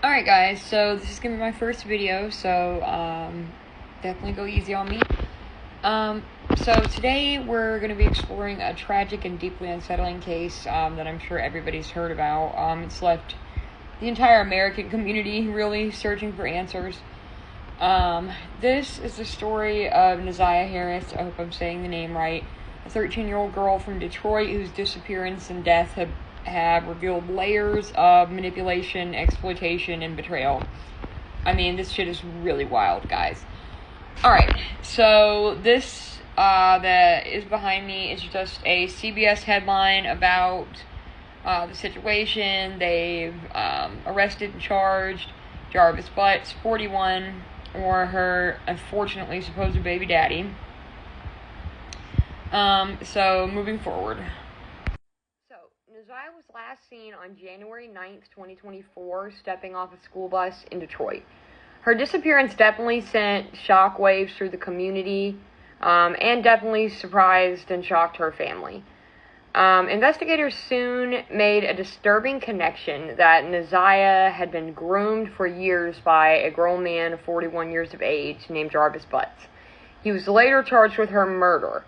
Alright guys, so this is going to be my first video, so definitely go easy on me. So today we're going to be exploring a tragic and deeply unsettling case that I'm sure everybody's heard about. It's left the entire American community really searching for answers. This is the story of Neziah Harris, I hope I'm saying the name right, a 13-year-old girl from Detroit whose disappearance and death have revealed layers of manipulation, exploitation, and betrayal. I mean, this shit is really wild, guys. Alright, so this that is behind me is just a CBS headline about the situation. They've arrested and charged Jarvis Butts, 41, or her, unfortunately, supposed baby daddy. So, moving forward. So, Neziah was last seen on January 9th, 2024, stepping off a school bus in Detroit. Her disappearance definitely sent shockwaves through the community, and definitely surprised and shocked her family. Investigators soon made a disturbing connection that Neziah had been groomed for years by a grown man of 41 years of age named Jarvis Butts. He was later charged with her murder.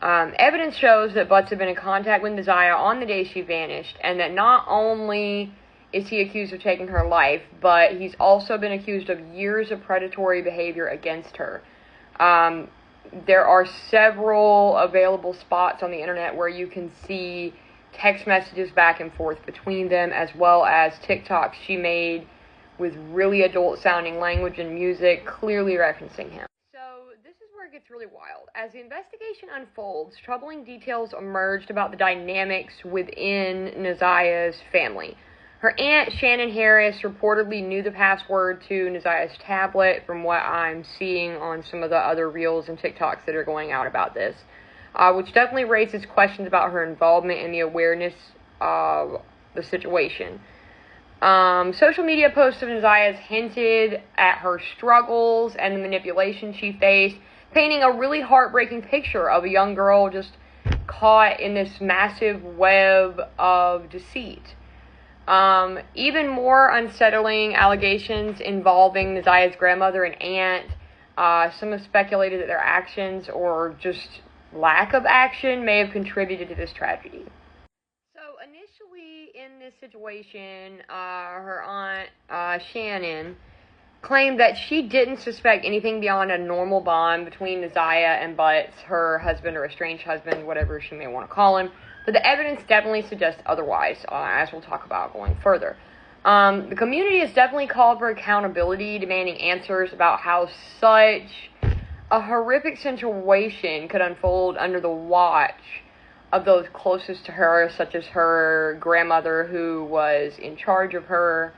Evidence shows that Butts had been in contact with Neziah on the day she vanished, and that not only is he accused of taking her life, but he's also been accused of years of predatory behavior against her. There are several available spots on the internet where you can see text messages back and forth between them, as well as TikToks she made with really adult-sounding language and music, clearly referencing him. So this is where it gets really wild. As the investigation unfolds, troubling details emerged about the dynamics within Neziah's family. Her aunt, Shannon Harris, reportedly knew the password to Neziah's tablet from what I'm seeing on some of the other reels and TikToks that are going out about this, which definitely raises questions about her involvement in the awareness of the situation. Social media posts of Neziah's hinted at her struggles and the manipulation she faced, painting a really heartbreaking picture of a young girl just caught in this massive web of deceit. Even more unsettling allegations involving Neziah's grandmother and aunt. Some have speculated that their actions, or just lack of action, may have contributed to this tragedy. So, initially in this situation, her aunt, Shannon, claimed that she didn't suspect anything beyond a normal bond between Neziah and Butts, her husband or estranged husband, whatever she may want to call him. But the evidence definitely suggests otherwise, as we'll talk about going further. The community has definitely called for accountability, demanding answers about how such a horrific situation could unfold under the watch of those closest to her, such as her grandmother, who was in charge of her.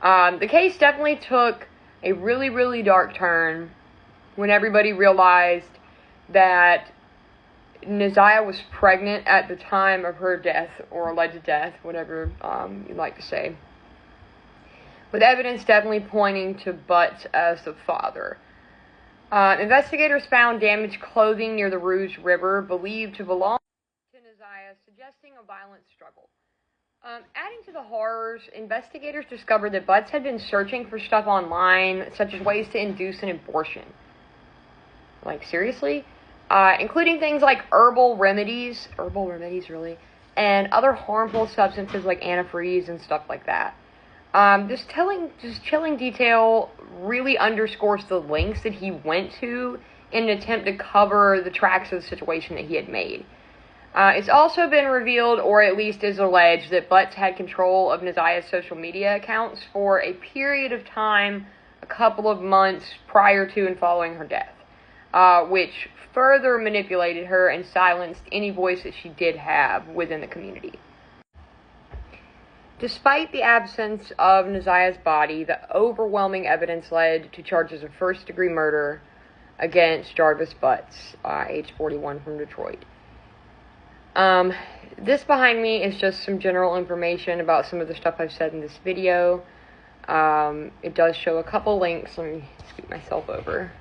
The case definitely took a really, really dark turn when everybody realized that Neziah was pregnant at the time of her death, or alleged death, whatever you'd like to say, with evidence definitely pointing to Butts as the father. Investigators found damaged clothing near the Rouge River, believed to belong to Neziah, suggesting a violent struggle. Adding to the horrors, investigators discovered that Butts had been searching for stuff online, such as ways to induce an abortion. Like, seriously? Including things like herbal remedies, really, and other harmful substances like antifreeze and stuff like that. This chilling detail really underscores the lengths that he went to in an attempt to cover the tracks of the situation that he had made. It's also been revealed, or at least is alleged, that Butts had control of Neziah's social media accounts for a period of time, a couple of months prior to and following her death, which further manipulated her and silenced any voice that she did have within the community. Despite the absence of Neziah's body, the overwhelming evidence led to charges of first-degree murder against Jarvis Butts, age 41, from Detroit. This behind me is just some general information about some of the stuff I've said in this video. It does show a couple links. Let me scoot myself over.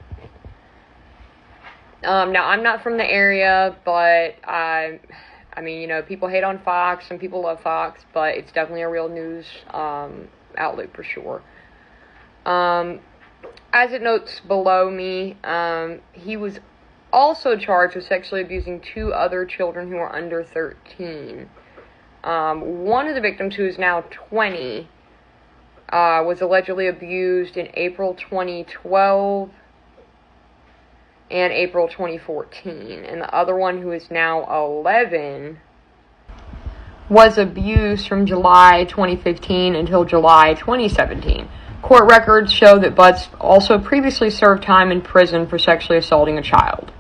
Now, I'm not from the area, but I mean, you know, people hate on Fox, some people love Fox, but it's definitely a real news outlet for sure. As it notes below me, he was also charged with sexually abusing 2 other children who were under 13. One of the victims, who is now 20, was allegedly abused in April 2012 and April 2014. And the other one, who is now 11, was abused from July 2015 until July 2017. Court records show that Butts also previously served time in prison for sexually assaulting a child.